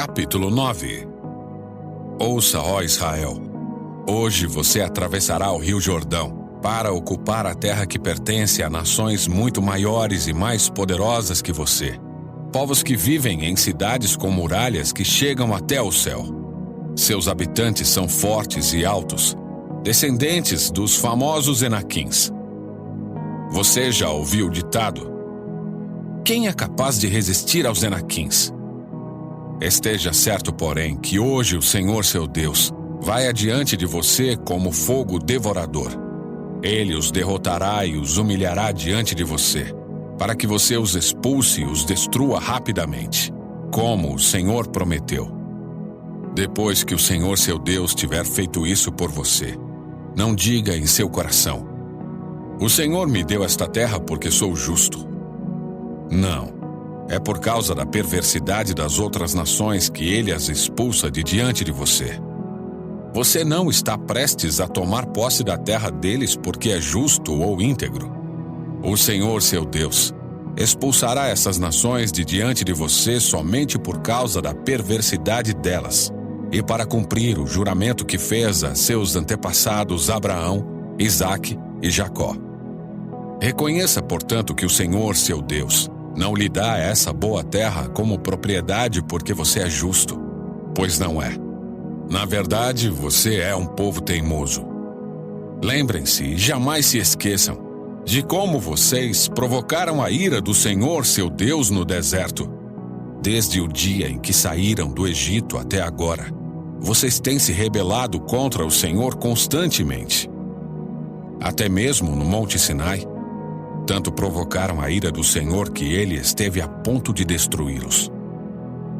Capítulo 9. Ouça, ó Israel, hoje você atravessará o rio Jordão para ocupar a terra que pertence a nações muito maiores e mais poderosas que você. Povos que vivem em cidades com muralhas que chegam até o céu. Seus habitantes são fortes e altos, descendentes dos famosos Enaquins. Você já ouviu o ditado: quem é capaz de resistir aos Enaquins? Esteja certo, porém, que hoje o Senhor seu Deus vai adiante de você como fogo devorador. Ele os derrotará e os humilhará diante de você, para que você os expulse e os destrua rapidamente, como o Senhor prometeu. Depois que o Senhor seu Deus tiver feito isso por você, não diga em seu coração: o Senhor me deu esta terra porque sou justo. Não, é por causa da perversidade das outras nações que ele as expulsa de diante de você. Você não está prestes a tomar posse da terra deles porque é justo ou íntegro. O Senhor seu Deus expulsará essas nações de diante de você somente por causa da perversidade delas, e para cumprir o juramento que fez a seus antepassados Abraão, Isaque e Jacó. Reconheça, portanto, que o Senhor seu Deus não lhe dá essa boa terra como propriedade porque você é justo, pois não é. Na verdade, você é um povo teimoso. Lembrem-se e jamais se esqueçam de como vocês provocaram a ira do Senhor seu Deus no deserto. Desde o dia em que saíram do Egito até agora, vocês têm se rebelado contra o Senhor constantemente. Até mesmo no Monte Sinai, tanto provocaram a ira do Senhor que ele esteve a ponto de destruí-los.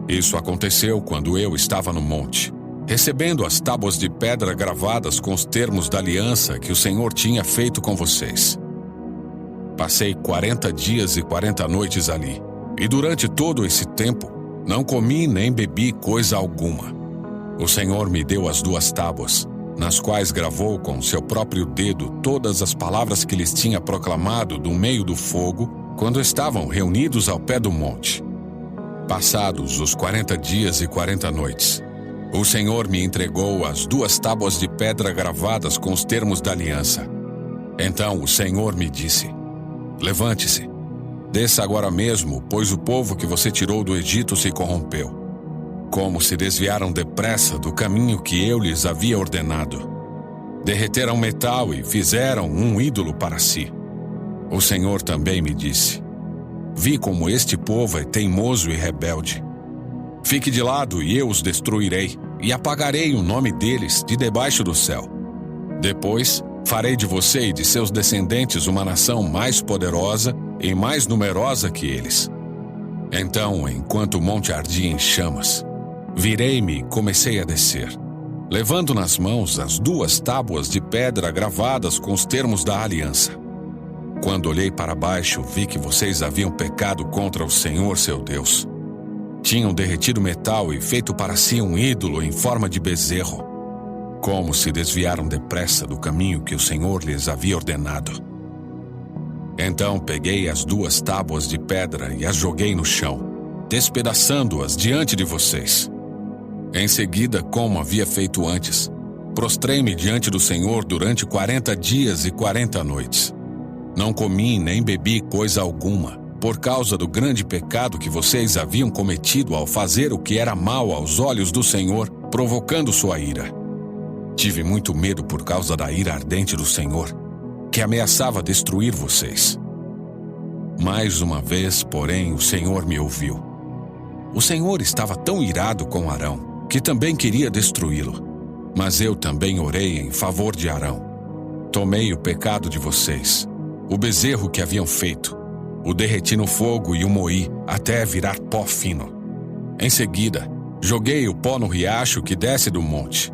Isso aconteceu quando eu estava no monte, recebendo as tábuas de pedra gravadas com os termos da aliança que o Senhor tinha feito com vocês. Passei 40 dias e 40 noites ali, e durante todo esse tempo, não comi nem bebi coisa alguma. O Senhor me deu as 2 tábuas, nas quais gravou com seu próprio dedo todas as palavras que lhes tinha proclamado do meio do fogo, quando estavam reunidos ao pé do monte. Passados os 40 dias e 40 noites, o Senhor me entregou as 2 tábuas de pedra gravadas com os termos da aliança. Então o Senhor me disse: levante-se, desça agora mesmo, pois o povo que você tirou do Egito se corrompeu. Como se desviaram depressa do caminho que eu lhes havia ordenado. Derreteram metal e fizeram um ídolo para si. O Senhor também me disse: vi como este povo é teimoso e rebelde. Fique de lado e eu os destruirei, e apagarei o nome deles de debaixo do céu. Depois, farei de você e de seus descendentes uma nação mais poderosa e mais numerosa que eles. Então, enquanto o monte ardia em chamas, virei-me e comecei a descer, levando nas mãos as 2 tábuas de pedra gravadas com os termos da aliança. Quando olhei para baixo, vi que vocês haviam pecado contra o Senhor seu Deus. Tinham derretido metal e feito para si um ídolo em forma de bezerro. Como se desviaram depressa do caminho que o Senhor lhes havia ordenado. Então peguei as 2 tábuas de pedra e as joguei no chão, despedaçando-as diante de vocês. Em seguida, como havia feito antes, prostrei-me diante do Senhor durante 40 dias e 40 noites. Não comi nem bebi coisa alguma, por causa do grande pecado que vocês haviam cometido ao fazer o que era mal aos olhos do Senhor, provocando sua ira. Tive muito medo por causa da ira ardente do Senhor, que ameaçava destruir vocês. Mais uma vez, porém, o Senhor me ouviu. O Senhor estava tão irado com Arão, que também queria destruí-lo. Mas eu também orei em favor de Arão. Tomei o pecado de vocês, o bezerro que haviam feito, o derreti no fogo e o moí até virar pó fino. Em seguida, joguei o pó no riacho que desce do monte.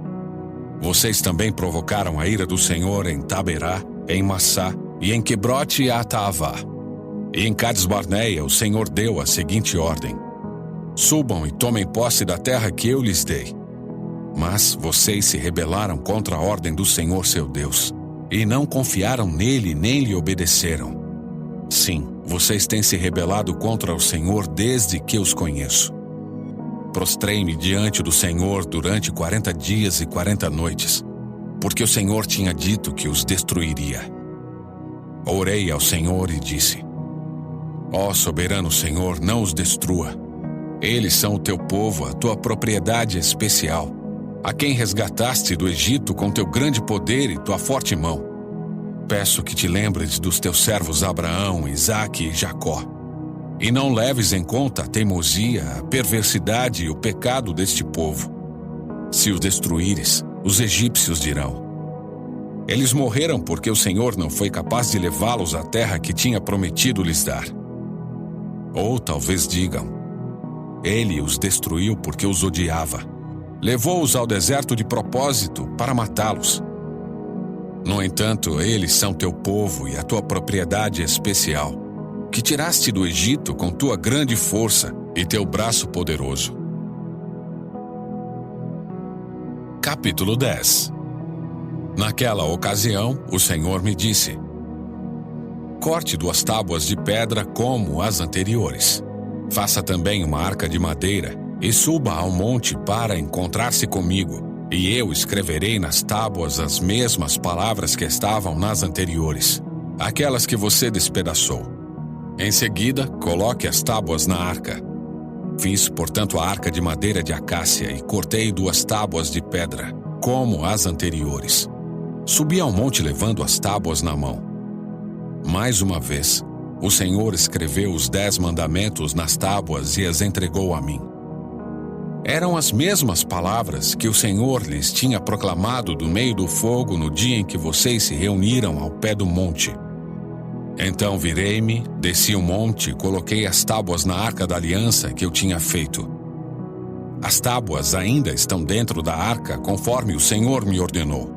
Vocês também provocaram a ira do Senhor em Taberá, em Massá e em Quebrote e Ataavá. E em Cades-Barneia o Senhor deu a seguinte ordem: subam e tomem posse da terra que eu lhes dei. Mas vocês se rebelaram contra a ordem do Senhor seu Deus, e não confiaram nele nem lhe obedeceram. Sim, vocês têm se rebelado contra o Senhor desde que os conheço. prostrei-me diante do Senhor durante 40 dias e 40 noites, porque o Senhor tinha dito que os destruiria. Orei ao Senhor e disse: Ó soberano Senhor, não os destrua. Eles são o teu povo, a tua propriedade especial, a quem resgataste do Egito com teu grande poder e tua forte mão. Peço que te lembres dos teus servos Abraão, Isaque e Jacó, e não leves em conta a teimosia, a perversidade e o pecado deste povo. Se os destruíres, os egípcios dirão: eles morreram porque o Senhor não foi capaz de levá-los à terra que tinha prometido lhes dar. Ou talvez digam: ele os destruiu porque os odiava. Levou-os ao deserto de propósito para matá-los. No entanto, eles são teu povo e a tua propriedade especial, que tiraste do Egito com tua grande força e teu braço poderoso. Capítulo 10. Naquela ocasião, o Senhor me disse: corte 2 tábuas de pedra como as anteriores. Faça também uma arca de madeira e suba ao monte para encontrar-se comigo, e eu escreverei nas tábuas as mesmas palavras que estavam nas anteriores, aquelas que você despedaçou. Em seguida, coloque as tábuas na arca. Fiz, portanto, a arca de madeira de acácia e cortei 2 tábuas de pedra, como as anteriores. Subi ao monte levando as tábuas na mão. Mais uma vez, o Senhor escreveu os 10 mandamentos nas tábuas e as entregou a mim. Eram as mesmas palavras que o Senhor lhes tinha proclamado do meio do fogo no dia em que vocês se reuniram ao pé do monte. Então virei-me, desci o monte e coloquei as tábuas na arca da aliança que eu tinha feito. As tábuas ainda estão dentro da arca, conforme o Senhor me ordenou.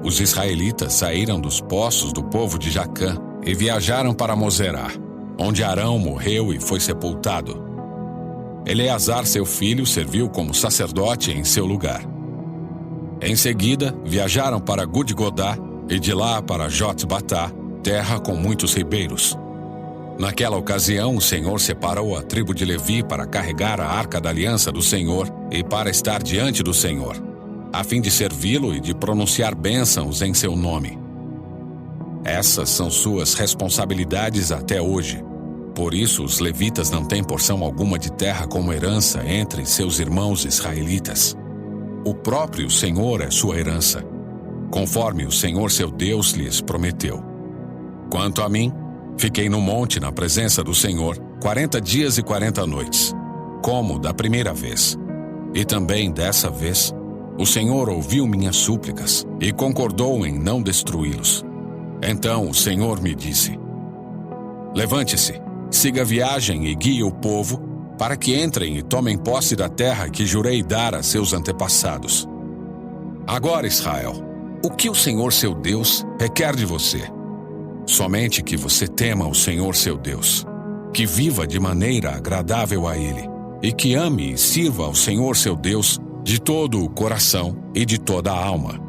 Os israelitas saíram dos poços do povo de Jacã e viajaram para Mosera, onde Arão morreu e foi sepultado. Eleazar, seu filho, serviu como sacerdote em seu lugar. Em seguida, viajaram para Gudgodá e de lá para Jotbatá, terra com muitos ribeiros. Naquela ocasião, o Senhor separou a tribo de Levi para carregar a arca da aliança do Senhor e para estar diante do Senhor, a fim de servi-lo e de pronunciar bênçãos em seu nome. Essas são suas responsabilidades até hoje. Por isso, os levitas não têm porção alguma de terra como herança entre seus irmãos israelitas. O próprio Senhor é sua herança, conforme o Senhor seu Deus lhes prometeu. Quanto a mim, fiquei no monte na presença do Senhor 40 dias e 40 noites, como da primeira vez. E também dessa vez, o Senhor ouviu minhas súplicas e concordou em não destruí-los. Então o Senhor me disse: levante-se, siga a viagem e guie o povo, para que entrem e tomem posse da terra que jurei dar a seus antepassados. Agora, Israel, o que o Senhor seu Deus requer de você? Somente que você tema o Senhor seu Deus, que viva de maneira agradável a Ele, e que ame e sirva ao Senhor seu Deus de todo o coração e de toda a alma.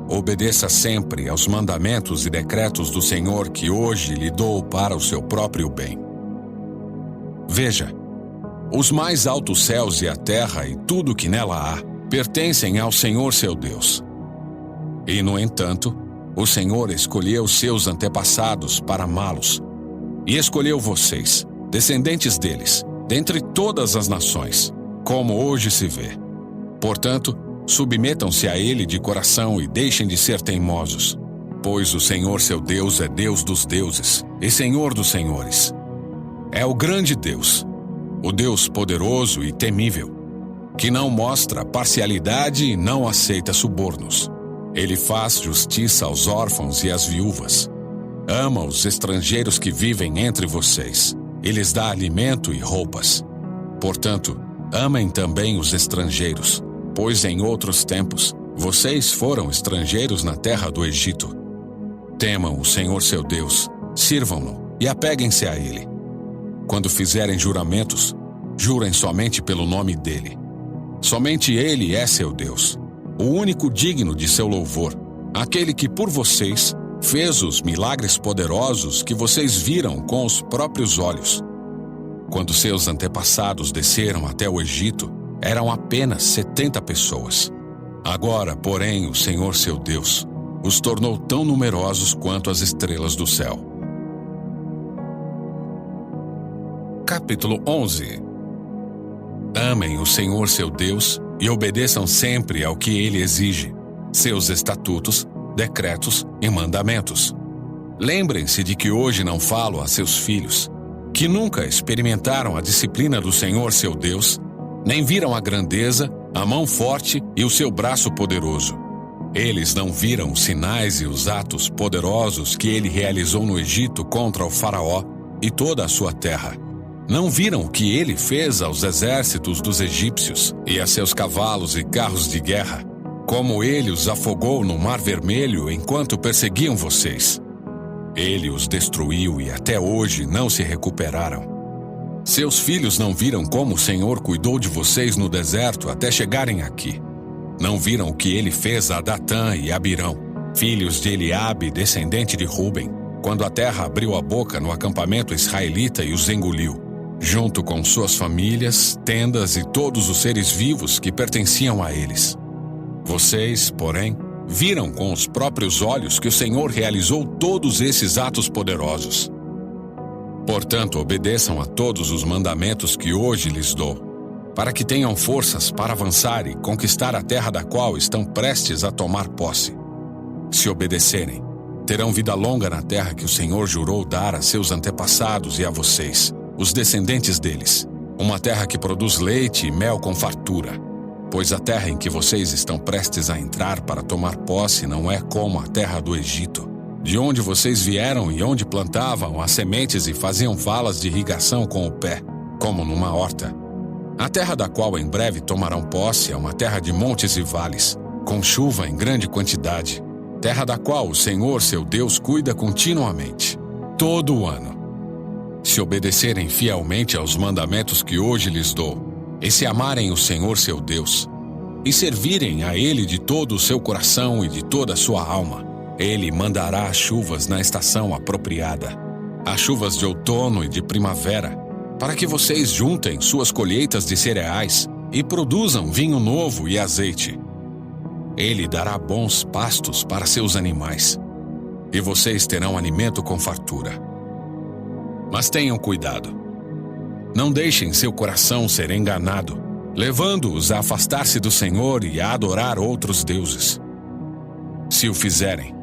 Obedeça sempre aos mandamentos e decretos do Senhor que hoje lhe dou para o seu próprio bem. Veja, os mais altos céus e a terra e tudo que nela há pertencem ao Senhor seu Deus. E, no entanto, o Senhor escolheu seus antepassados para amá-los, e escolheu vocês, descendentes deles, dentre todas as nações, como hoje se vê. Portanto, submetam-se a Ele de coração e deixem de ser teimosos, pois o Senhor seu Deus é Deus dos deuses e Senhor dos senhores. É o grande Deus, o Deus poderoso e temível, que não mostra parcialidade e não aceita subornos. Ele faz justiça aos órfãos e às viúvas. Ama os estrangeiros que vivem entre vocês e lhes dá alimento e roupas. Portanto, amem também os estrangeiros, pois em outros tempos vocês foram estrangeiros na terra do Egito. Temam o Senhor seu Deus, sirvam-no e apeguem-se a Ele. Quando fizerem juramentos, jurem somente pelo nome dEle. Somente Ele é seu Deus, o único digno de seu louvor, aquele que por vocês fez os milagres poderosos que vocês viram com os próprios olhos. Quando seus antepassados desceram até o Egito, eram apenas 70 pessoas. Agora, porém, o Senhor seu Deus os tornou tão numerosos quanto as estrelas do céu. Capítulo 11. Amem o Senhor seu Deus e obedeçam sempre ao que Ele exige, seus estatutos, decretos e mandamentos. Lembrem-se de que hoje não falo a seus filhos, que nunca experimentaram a disciplina do Senhor seu Deus, nem viram a grandeza, a mão forte e o seu braço poderoso. Eles não viram os sinais e os atos poderosos que ele realizou no Egito contra o faraó e toda a sua terra. Não viram o que ele fez aos exércitos dos egípcios e a seus cavalos e carros de guerra, como ele os afogou no Mar Vermelho enquanto perseguiam vocês. Ele os destruiu e até hoje não se recuperaram. Seus filhos não viram como o Senhor cuidou de vocês no deserto até chegarem aqui. Não viram o que ele fez a Datã e Abirão, filhos de Eliabe, descendente de Ruben, quando a terra abriu a boca no acampamento israelita e os engoliu, junto com suas famílias, tendas e todos os seres vivos que pertenciam a eles. Vocês, porém, viram com os próprios olhos que o Senhor realizou todos esses atos poderosos. Portanto, obedeçam a todos os mandamentos que hoje lhes dou, para que tenham forças para avançar e conquistar a terra da qual estão prestes a tomar posse. Se obedecerem, terão vida longa na terra que o Senhor jurou dar a seus antepassados e a vocês, os descendentes deles, uma terra que produz leite e mel com fartura, pois a terra em que vocês estão prestes a entrar para tomar posse não é como a terra do Egito, de onde vocês vieram e onde plantavam as sementes e faziam valas de irrigação com o pé, como numa horta. A terra da qual em breve tomarão posse é uma terra de montes e vales, com chuva em grande quantidade, terra da qual o Senhor seu Deus cuida continuamente, todo o ano. Se obedecerem fielmente aos mandamentos que hoje lhes dou, e se amarem o Senhor seu Deus, e servirem a Ele de todo o seu coração e de toda a sua alma, Ele mandará as chuvas na estação apropriada, as chuvas de outono e de primavera, para que vocês juntem suas colheitas de cereais e produzam vinho novo e azeite. Ele dará bons pastos para seus animais, e vocês terão alimento com fartura. Mas tenham cuidado. Não deixem seu coração ser enganado, levando-os a afastar-se do Senhor e a adorar outros deuses. Se o fizerem,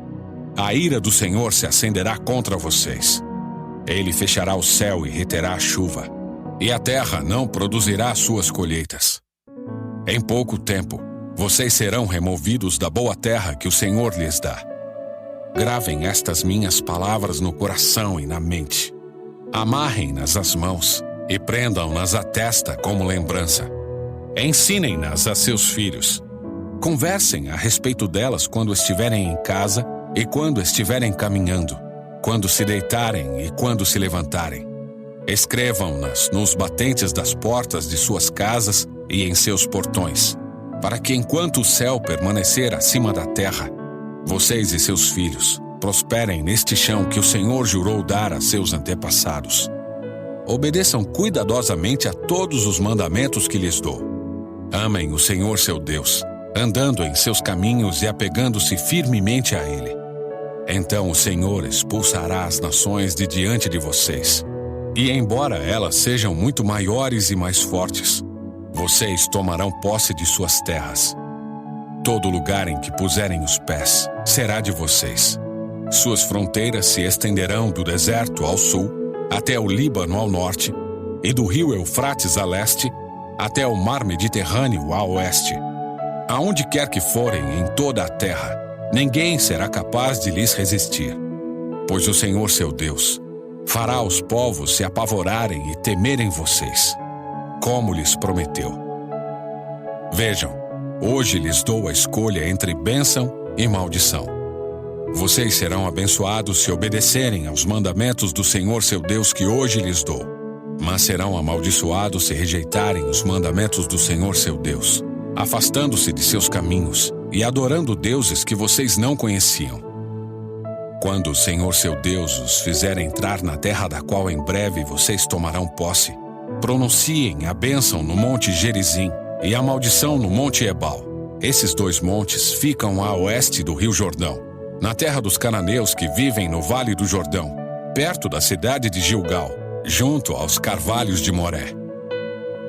a ira do Senhor se acenderá contra vocês. Ele fechará o céu e reterá a chuva, e a terra não produzirá suas colheitas. Em pouco tempo, vocês serão removidos da boa terra que o Senhor lhes dá. Gravem estas minhas palavras no coração e na mente. Amarrem-nas às mãos e prendam-nas à testa como lembrança. Ensinem-nas a seus filhos. Conversem a respeito delas quando estiverem em casa e quando estiverem caminhando, quando se deitarem e quando se levantarem. Escrevam-nas nos batentes das portas de suas casas e em seus portões, para que enquanto o céu permanecer acima da terra, vocês e seus filhos prosperem neste chão que o Senhor jurou dar a seus antepassados. Obedeçam cuidadosamente a todos os mandamentos que lhes dou. Amem o Senhor seu Deus, andando em seus caminhos e apegando-se firmemente a Ele. Então o Senhor expulsará as nações de diante de vocês. E embora elas sejam muito maiores e mais fortes, vocês tomarão posse de suas terras. Todo lugar em que puserem os pés será de vocês. Suas fronteiras se estenderão do deserto ao sul, até o Líbano ao norte, e do rio Eufrates a leste, até o mar Mediterrâneo a oeste. Aonde quer que forem em toda a terra, ninguém será capaz de lhes resistir, pois o Senhor seu Deus fará os povos se apavorarem e temerem vocês, como lhes prometeu. Vejam, hoje lhes dou a escolha entre bênção e maldição. Vocês serão abençoados se obedecerem aos mandamentos do Senhor seu Deus que hoje lhes dou, mas serão amaldiçoados se rejeitarem os mandamentos do Senhor seu Deus, afastando-se de seus caminhos e adorando deuses que vocês não conheciam. Quando o Senhor seu Deus os fizer entrar na terra da qual em breve vocês tomarão posse, pronunciem a bênção no Monte Gerizim e a maldição no Monte Ebal. Esses 2 montes ficam a oeste do Rio Jordão, na terra dos cananeus que vivem no Vale do Jordão, perto da cidade de Gilgal, junto aos carvalhos de Moré.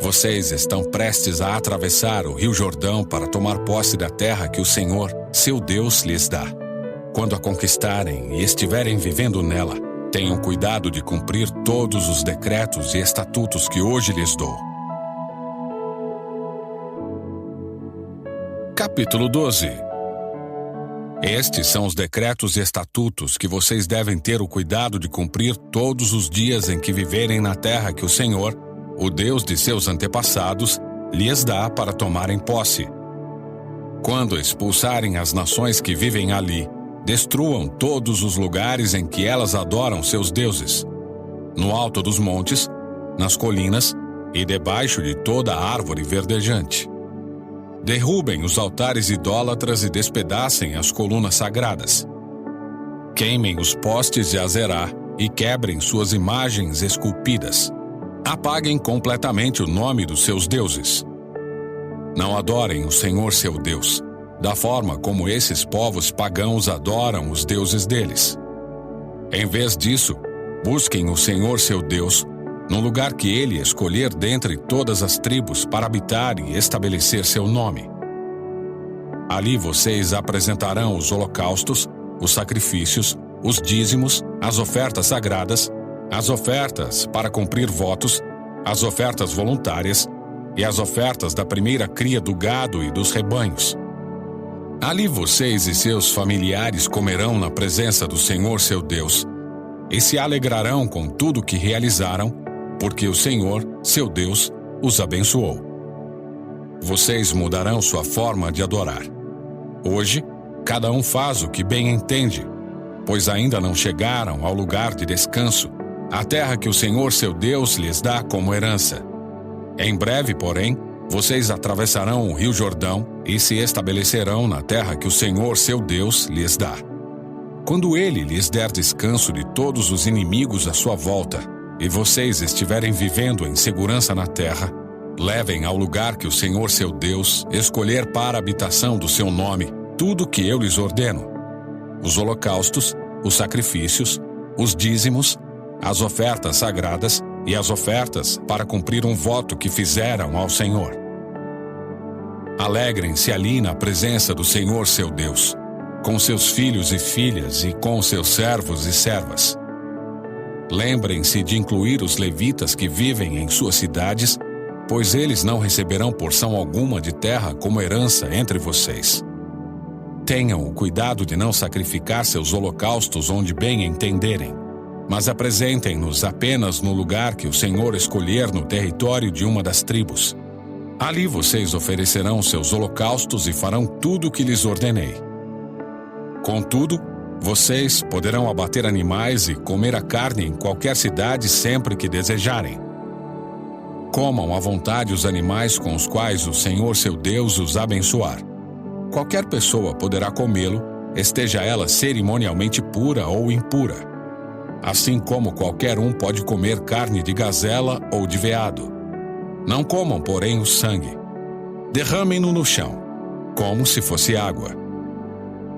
Vocês estão prestes a atravessar o Rio Jordão para tomar posse da terra que o Senhor, seu Deus, lhes dá. Quando a conquistarem e estiverem vivendo nela, tenham cuidado de cumprir todos os decretos e estatutos que hoje lhes dou. Capítulo 12. Estes são os decretos e estatutos que vocês devem ter o cuidado de cumprir todos os dias em que viverem na terra que o Senhor, o Deus de seus antepassados, lhes dá para tomarem posse. Quando expulsarem as nações que vivem ali, destruam todos os lugares em que elas adoram seus deuses, no alto dos montes, nas colinas e debaixo de toda a árvore verdejante. Derrubem os altares idólatras e despedacem as colunas sagradas. Queimem os postes de Azerá e quebrem suas imagens esculpidas. Apaguem completamente o nome dos seus deuses. Não adorem o Senhor seu Deus, da forma como esses povos pagãos adoram os deuses deles. Em vez disso, busquem o Senhor seu Deus, num lugar que ele escolher dentre todas as tribos para habitar e estabelecer seu nome. Ali vocês apresentarão os holocaustos, os sacrifícios, os dízimos, as ofertas sagradas, as ofertas para cumprir votos, as ofertas voluntárias e as ofertas da primeira cria do gado e dos rebanhos. Ali vocês e seus familiares comerão na presença do Senhor seu Deus e se alegrarão com tudo que realizaram, porque o Senhor, seu Deus, os abençoou. Vocês mudarão sua forma de adorar. Hoje, cada um faz o que bem entende, pois ainda não chegaram ao lugar de descanso, a terra que o Senhor seu Deus lhes dá como herança. Em breve, porém, vocês atravessarão o Rio Jordão e se estabelecerão na terra que o Senhor seu Deus lhes dá. Quando ele lhes der descanso de todos os inimigos à sua volta, e vocês estiverem vivendo em segurança na terra, levem ao lugar que o Senhor seu Deus escolher para a habitação do seu nome tudo o que eu lhes ordeno: os holocaustos, os sacrifícios, os dízimos, as ofertas sagradas e as ofertas para cumprir um voto que fizeram ao Senhor. Alegrem-se ali na presença do Senhor seu Deus, com seus filhos e filhas e com seus servos e servas. Lembrem-se de incluir os levitas que vivem em suas cidades, pois eles não receberão porção alguma de terra como herança entre vocês. Tenham o cuidado de não sacrificar seus holocaustos onde bem entenderem, mas apresentem-nos apenas no lugar que o Senhor escolher no território de uma das tribos. Ali vocês oferecerão seus holocaustos e farão tudo o que lhes ordenei. Contudo, vocês poderão abater animais e comer a carne em qualquer cidade sempre que desejarem. Comam à vontade os animais com os quais o Senhor seu Deus os abençoar. Qualquer pessoa poderá comê-lo, esteja ela cerimonialmente pura ou impura. Assim como qualquer um pode comer carne de gazela ou de veado. Não comam, porém, o sangue. Derramem-no no chão, como se fosse água.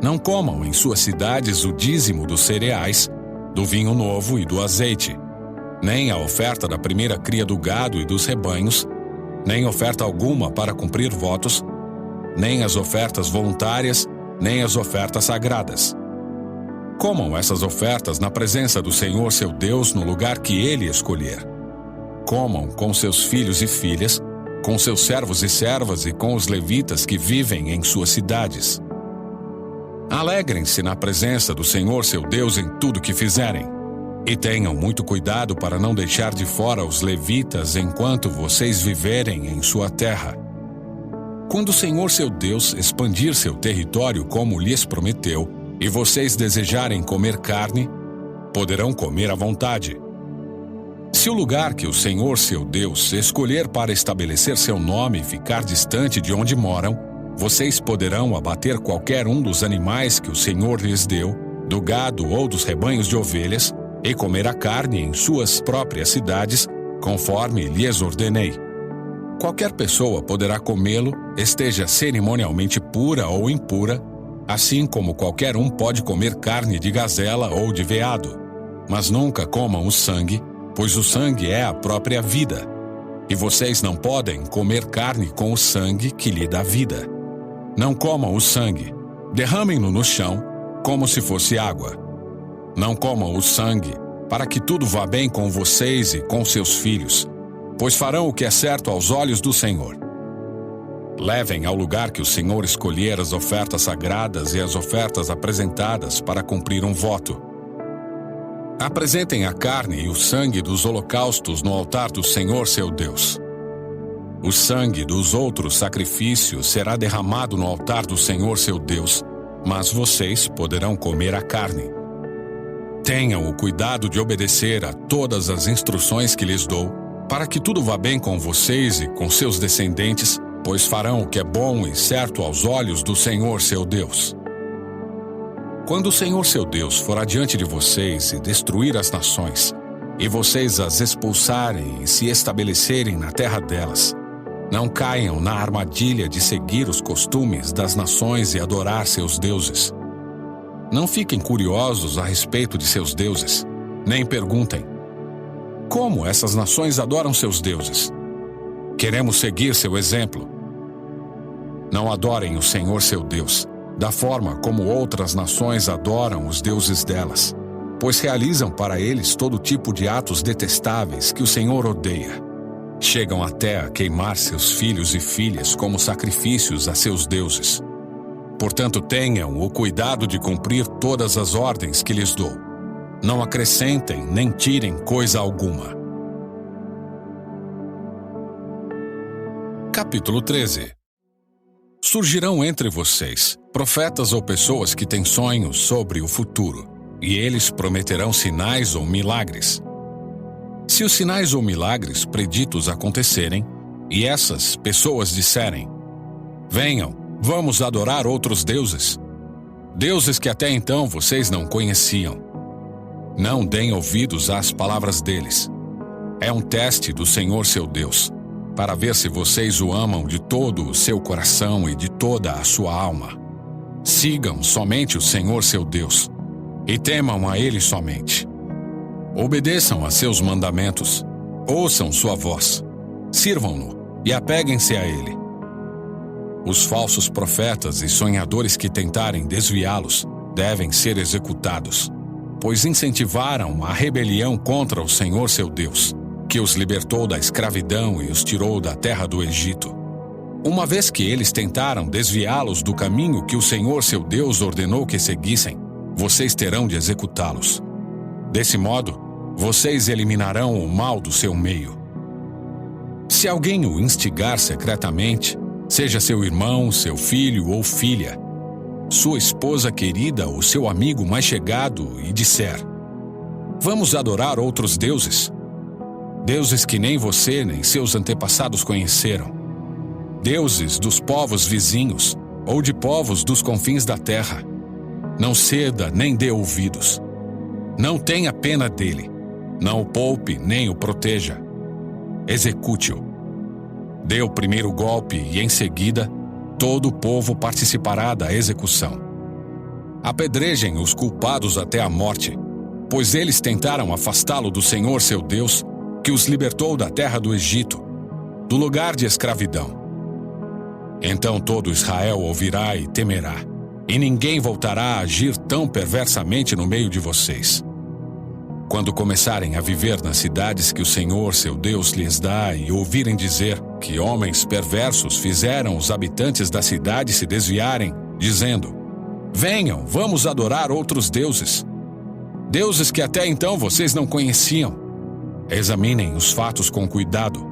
Não comam em suas cidades o dízimo dos cereais, do vinho novo e do azeite, nem a oferta da primeira cria do gado e dos rebanhos, nem oferta alguma para cumprir votos, nem as ofertas voluntárias, nem as ofertas sagradas. Comam essas ofertas na presença do Senhor seu Deus no lugar que ele escolher. Comam com seus filhos e filhas, com seus servos e servas e com os levitas que vivem em suas cidades. Alegrem-se na presença do Senhor seu Deus em tudo que fizerem. E tenham muito cuidado para não deixar de fora os levitas enquanto vocês viverem em sua terra. Quando o Senhor seu Deus expandir seu território como lhes prometeu, e vocês desejarem comer carne, poderão comer à vontade. Se o lugar que o Senhor seu Deus escolher para estabelecer seu nome ficar distante de onde moram, vocês poderão abater qualquer um dos animais que o Senhor lhes deu, do gado ou dos rebanhos de ovelhas, e comer a carne em suas próprias cidades, conforme lhes ordenei. Qualquer pessoa poderá comê-lo, esteja cerimonialmente pura ou impura, assim como qualquer um pode comer carne de gazela ou de veado. Mas nunca comam o sangue, pois o sangue é a própria vida. E vocês não podem comer carne com o sangue que lhe dá vida. Não comam o sangue, derramem-no no chão, como se fosse água. Não comam o sangue, para que tudo vá bem com vocês e com seus filhos, pois farão o que é certo aos olhos do Senhor. Levem ao lugar que o Senhor escolher as ofertas sagradas e as ofertas apresentadas para cumprir um voto. Apresentem a carne e o sangue dos holocaustos no altar do Senhor seu Deus. O sangue dos outros sacrifícios será derramado no altar do Senhor seu Deus, mas vocês poderão comer a carne. Tenham o cuidado de obedecer a todas as instruções que lhes dou, para que tudo vá bem com vocês e com seus descendentes, pois farão o que é bom e certo aos olhos do Senhor seu Deus. Quando o Senhor seu Deus for adiante de vocês e destruir as nações, e vocês as expulsarem e se estabelecerem na terra delas, não caiam na armadilha de seguir os costumes das nações e adorar seus deuses. Não fiquem curiosos a respeito de seus deuses, nem perguntem: como essas nações adoram seus deuses? Queremos seguir seu exemplo. Não adorem o Senhor seu Deus, da forma como outras nações adoram os deuses delas, pois realizam para eles todo tipo de atos detestáveis que o Senhor odeia. Chegam até a queimar seus filhos e filhas como sacrifícios a seus deuses. Portanto, tenham o cuidado de cumprir todas as ordens que lhes dou. Não acrescentem nem tirem coisa alguma. Capítulo 13. Surgirão entre vocês profetas ou pessoas que têm sonhos sobre o futuro, e eles prometerão sinais ou milagres. Se os sinais ou milagres preditos acontecerem, e essas pessoas disserem: venham, vamos adorar outros deuses, deuses que até então vocês não conheciam, não deem ouvidos às palavras deles. É um teste do Senhor seu Deus, para ver se vocês o amam de todo o seu coração e de toda a sua alma. Sigam somente o Senhor seu Deus, e temam a Ele somente. Obedeçam a seus mandamentos, ouçam sua voz, sirvam-no e apeguem-se a Ele. Os falsos profetas e sonhadores que tentarem desviá-los devem ser executados, pois incentivaram a rebelião contra o Senhor seu Deus, que os libertou da escravidão e os tirou da terra do Egito. Uma vez que eles tentaram desviá-los do caminho que o Senhor seu Deus ordenou que seguissem, vocês terão de executá-los. Desse modo, vocês eliminarão o mal do seu meio. Se alguém o instigar secretamente, seja seu irmão, seu filho ou filha, sua esposa querida ou seu amigo mais chegado, e disser: vamos adorar outros deuses, deuses que nem você nem seus antepassados conheceram, deuses dos povos vizinhos ou de povos dos confins da terra, não ceda nem dê ouvidos. Não tenha pena dele, não o poupe nem o proteja. Execute-o. Dê o primeiro golpe e, em seguida, todo o povo participará da execução. Apedrejem os culpados até a morte, pois eles tentaram afastá-lo do Senhor seu Deus, que os libertou da terra do Egito, do lugar de escravidão. Então todo Israel ouvirá e temerá, e ninguém voltará a agir tão perversamente no meio de vocês. Quando começarem a viver nas cidades que o Senhor seu Deus lhes dá e ouvirem dizer que homens perversos fizeram os habitantes da cidade se desviarem, dizendo: venham, vamos adorar outros deuses, deuses que até então vocês não conheciam, examinem os fatos com cuidado.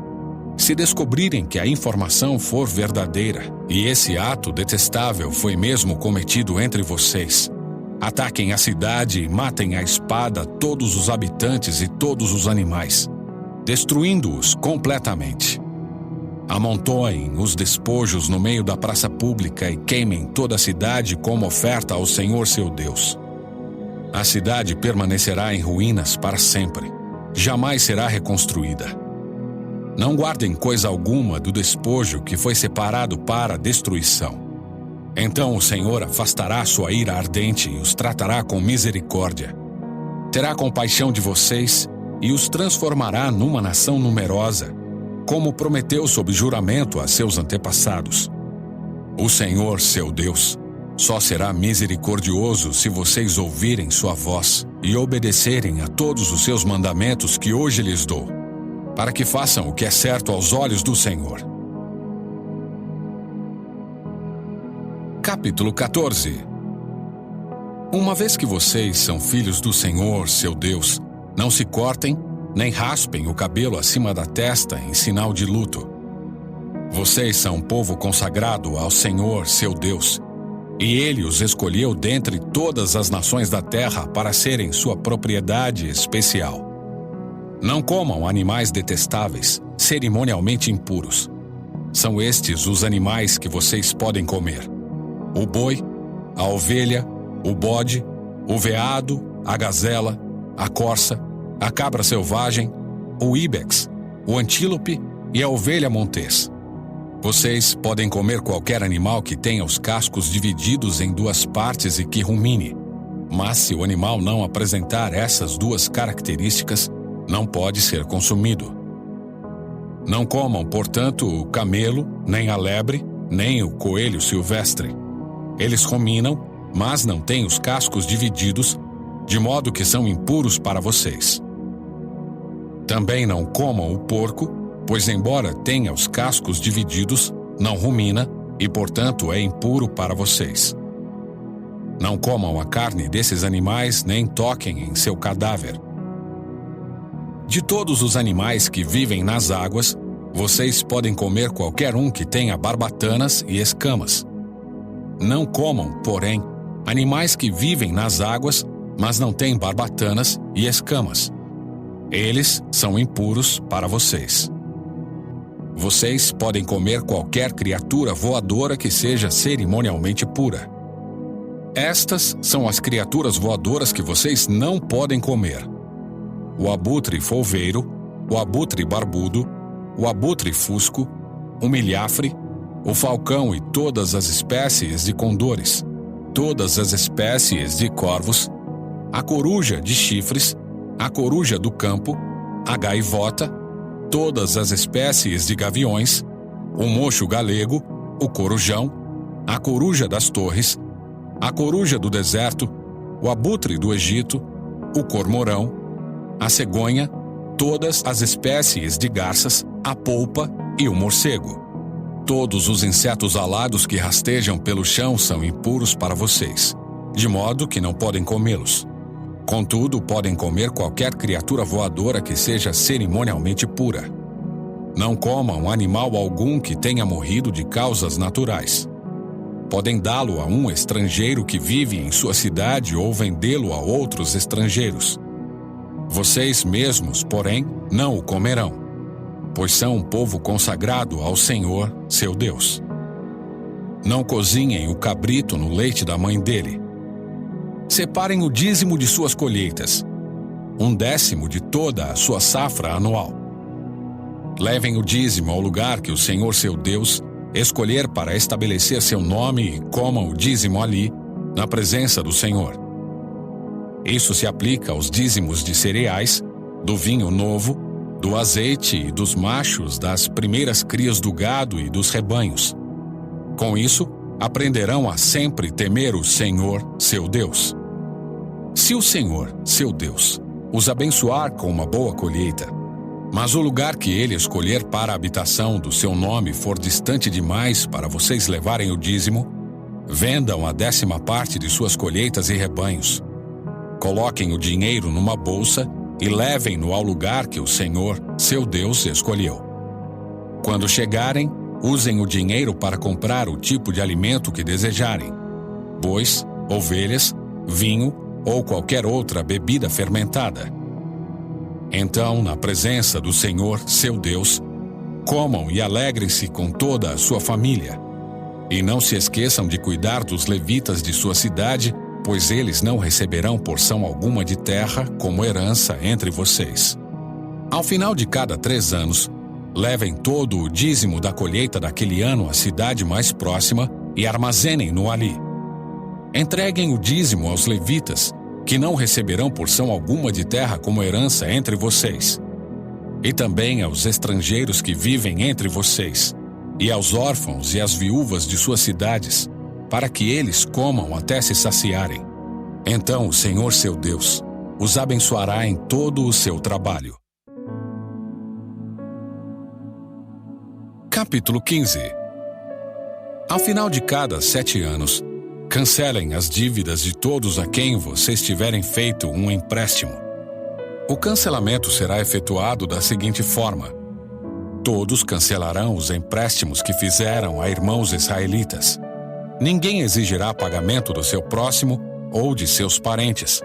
Se descobrirem que a informação for verdadeira e esse ato detestável foi mesmo cometido entre vocês, ataquem a cidade e matem à espada todos os habitantes e todos os animais, destruindo-os completamente. Amontoem os despojos no meio da praça pública e queimem toda a cidade como oferta ao Senhor seu Deus. A cidade permanecerá em ruínas para sempre, jamais será reconstruída. Não guardem coisa alguma do despojo que foi separado para a destruição. Então o Senhor afastará sua ira ardente e os tratará com misericórdia. Terá compaixão de vocês e os transformará numa nação numerosa, como prometeu sob juramento a seus antepassados. O Senhor, seu Deus, só será misericordioso se vocês ouvirem sua voz e obedecerem a todos os seus mandamentos que hoje lhes dou, para que façam o que é certo aos olhos do Senhor. Capítulo 14. Uma vez que vocês são filhos do Senhor, seu Deus, não se cortem, nem raspem o cabelo acima da testa em sinal de luto. Vocês são um povo consagrado ao Senhor, seu Deus, e Ele os escolheu dentre todas as nações da terra para serem sua propriedade especial. Não comam animais detestáveis, cerimonialmente impuros. São estes os animais que vocês podem comer: o boi, a ovelha, o bode, o veado, a gazela, a corça, a cabra selvagem, o íbex, o antílope e a ovelha montês. Vocês podem comer qualquer animal que tenha os cascos divididos em duas partes e que rumine, mas se o animal não apresentar essas duas características, não pode ser consumido. Não comam, portanto, o camelo, nem a lebre, nem o coelho silvestre. Eles ruminam, mas não têm os cascos divididos, de modo que são impuros para vocês. Também não comam o porco, pois embora tenha os cascos divididos, não rumina e, portanto, é impuro para vocês. Não comam a carne desses animais, nem toquem em seu cadáver. De todos os animais que vivem nas águas, vocês podem comer qualquer um que tenha barbatanas e escamas. Não comam, porém, animais que vivem nas águas, mas não têm barbatanas e escamas. Eles são impuros para vocês. Vocês podem comer qualquer criatura voadora que seja cerimonialmente pura. Estas são as criaturas voadoras que vocês não podem comer: o abutre folveiro, o abutre barbudo, o abutre fusco, o milhafre, o falcão e todas as espécies de condores, todas as espécies de corvos, a coruja de chifres, a coruja do campo, a gaivota, todas as espécies de gaviões, o mocho galego, o corujão, a coruja das torres, a coruja do deserto, o abutre do Egito, o cormorão, a cegonha, todas as espécies de garças, a polpa e o morcego. Todos os insetos alados que rastejam pelo chão são impuros para vocês, de modo que não podem comê-los. Contudo, podem comer qualquer criatura voadora que seja cerimonialmente pura. Não comam animal algum que tenha morrido de causas naturais. Podem dá-lo a um estrangeiro que vive em sua cidade ou vendê-lo a outros estrangeiros. Vocês mesmos, porém, não o comerão, pois são um povo consagrado ao Senhor, seu Deus. Não cozinhem o cabrito no leite da mãe dele. Separem o dízimo de suas colheitas, 1/10 de toda a sua safra anual. Levem o dízimo ao lugar que o Senhor, seu Deus, escolher para estabelecer seu nome e comam o dízimo ali, na presença do Senhor. Isso se aplica aos dízimos de cereais, do vinho novo, do azeite e dos machos das primeiras crias do gado e dos rebanhos. Com isso, aprenderão a sempre temer o Senhor, seu Deus. Se o Senhor, seu Deus, os abençoar com uma boa colheita, mas o lugar que ele escolher para a habitação do seu nome for distante demais para vocês levarem o dízimo, vendam a 10ª parte de suas colheitas e rebanhos. Coloquem o dinheiro numa bolsa e levem-no ao lugar que o Senhor, seu Deus, escolheu. Quando chegarem, usem o dinheiro para comprar o tipo de alimento que desejarem: bois, ovelhas, vinho ou qualquer outra bebida fermentada. Então, na presença do Senhor, seu Deus, comam e alegrem-se com toda a sua família. E não se esqueçam de cuidar dos levitas de sua cidade, pois eles não receberão porção alguma de terra como herança entre vocês. Ao final de cada 3 anos, Levem todo o dízimo da colheita daquele ano à cidade mais próxima e armazenem-no ali. Entreguem o dízimo aos levitas, que não receberão porção alguma de terra como herança entre vocês. E também aos estrangeiros que vivem entre vocês, e aos órfãos e às viúvas de suas cidades, para que eles comam até se saciarem. Então o Senhor seu Deus os abençoará em todo o seu trabalho. Capítulo 15. Ao final de cada 7 anos, cancelem as dívidas de todos a quem vocês tiverem feito um empréstimo. O cancelamento será efetuado da seguinte forma: todos cancelarão os empréstimos que fizeram a irmãos israelitas. Ninguém exigirá pagamento do seu próximo ou de seus parentes,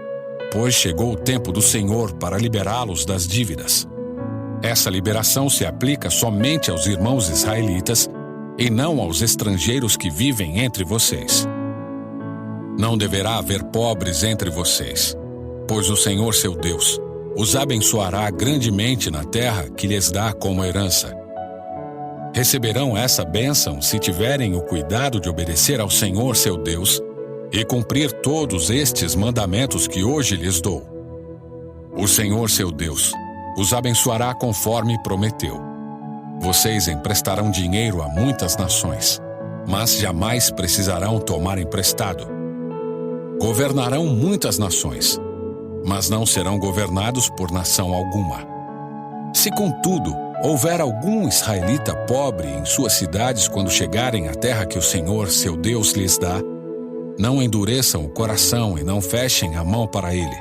pois chegou o tempo do Senhor para liberá-los das dívidas. Essa liberação se aplica somente aos irmãos israelitas e não aos estrangeiros que vivem entre vocês. Não deverá haver pobres entre vocês, pois o Senhor seu Deus os abençoará grandemente na terra que lhes dá como herança. Receberão essa bênção se tiverem o cuidado de obedecer ao Senhor seu Deus e cumprir todos estes mandamentos que hoje lhes dou. O Senhor seu Deus os abençoará conforme prometeu. Vocês emprestarão dinheiro a muitas nações, mas jamais precisarão tomar emprestado. Governarão muitas nações, mas não serão governados por nação alguma. Se, contudo, houver algum israelita pobre em suas cidades quando chegarem à terra que o Senhor, seu Deus, lhes dá, não endureçam o coração e não fechem a mão para ele.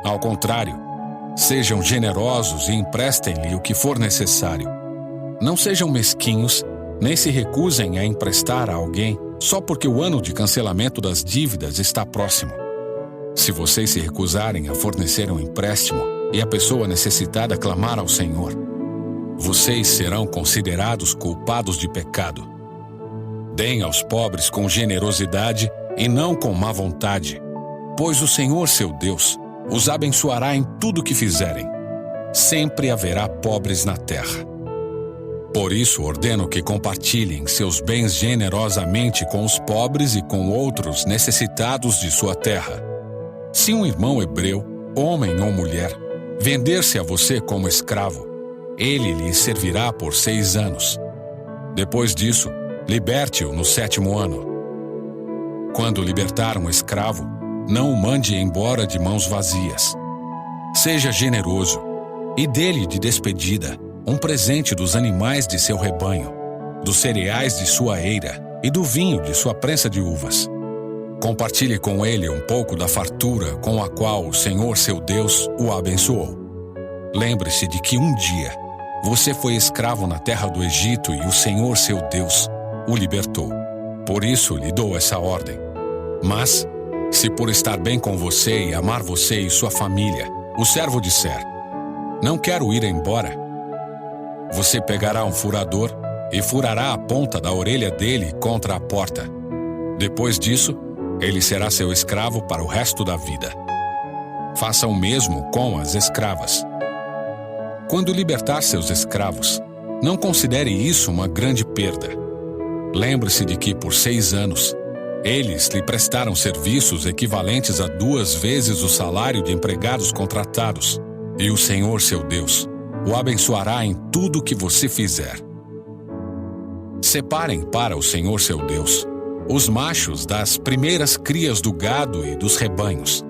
Ao contrário, sejam generosos e emprestem-lhe o que for necessário. Não sejam mesquinhos, nem se recusem a emprestar a alguém só porque o ano de cancelamento das dívidas está próximo. Se vocês se recusarem a fornecer um empréstimo e a pessoa necessitada clamar ao Senhor, vocês serão considerados culpados de pecado. Deem aos pobres com generosidade e não com má vontade, pois o Senhor seu Deus os abençoará em tudo que fizerem. Sempre haverá pobres na terra. Por isso ordeno que compartilhem seus bens generosamente com os pobres e com outros necessitados de sua terra. Se um irmão hebreu, homem ou mulher, vender-se a você como escravo, ele lhe servirá por 6 anos. Depois disso, liberte-o no 7º ano. Quando libertar um escravo, não o mande embora de mãos vazias. Seja generoso e dê-lhe de despedida um presente dos animais de seu rebanho, dos cereais de sua eira e do vinho de sua prensa de uvas. Compartilhe com ele um pouco da fartura com a qual o Senhor seu Deus o abençoou. Lembre-se de que um dia você foi escravo na terra do Egito e o Senhor seu Deus o libertou. Por isso lhe dou essa ordem. Mas, se por estar bem com você e amar você e sua família, o servo disser: não quero ir embora, você pegará um furador e furará a ponta da orelha dele contra a porta. Depois disso, ele será seu escravo para o resto da vida. Faça o mesmo com as escravas. Quando libertar seus escravos, não considere isso uma grande perda. Lembre-se de que, por 6 anos, eles lhe prestaram serviços equivalentes a 2 vezes o salário de empregados contratados, e o Senhor seu Deus o abençoará em tudo o que você fizer. Separem para o Senhor seu Deus os machos das primeiras crias do gado e dos rebanhos.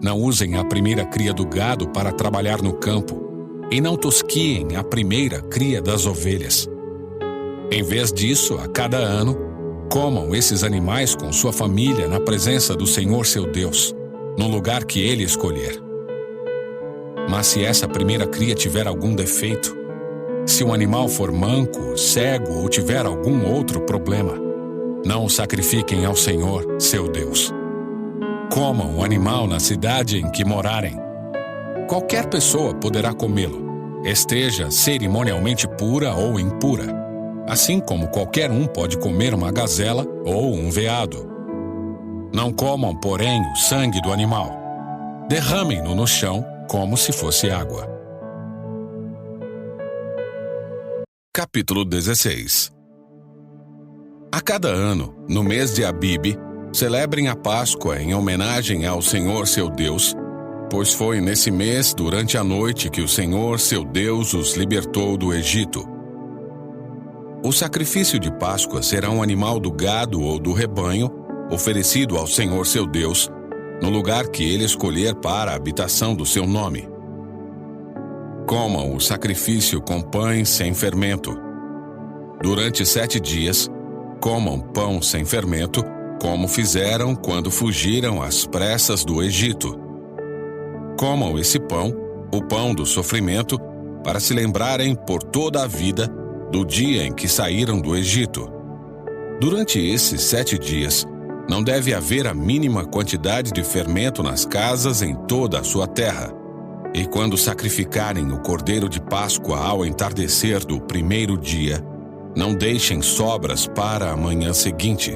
Não usem a primeira cria do gado para trabalhar no campo, e não tosquiem a primeira cria das ovelhas. Em vez disso, a cada ano, comam esses animais com sua família na presença do Senhor seu Deus, no lugar que ele escolher. Mas se essa primeira cria tiver algum defeito, se o animal for manco, cego ou tiver algum outro problema, não o sacrifiquem ao Senhor, seu Deus. Comam o animal na cidade em que morarem. Qualquer pessoa poderá comê-lo, esteja cerimonialmente pura ou impura, assim como qualquer um pode comer uma gazela ou um veado. Não comam, porém, o sangue do animal. Derramem-no no chão como se fosse água. Capítulo 16. A cada ano, no mês de Abibe, celebrem a Páscoa em homenagem ao Senhor seu Deus, pois foi nesse mês, durante a noite, que o Senhor seu Deus os libertou do Egito. O sacrifício de Páscoa será um animal do gado ou do rebanho, oferecido ao Senhor seu Deus, no lugar que ele escolher para a habitação do seu nome. Comam o sacrifício com pães sem fermento. Durante 7 dias, comam pão sem fermento, como fizeram quando fugiram às pressas do Egito. Comam esse pão, o pão do sofrimento, para se lembrarem por toda a vida do dia em que saíram do Egito. Durante esses 7 dias, não deve haver a mínima quantidade de fermento nas casas em toda a sua terra. E quando sacrificarem o cordeiro de Páscoa ao entardecer do primeiro dia, não deixem sobras para a manhã seguinte.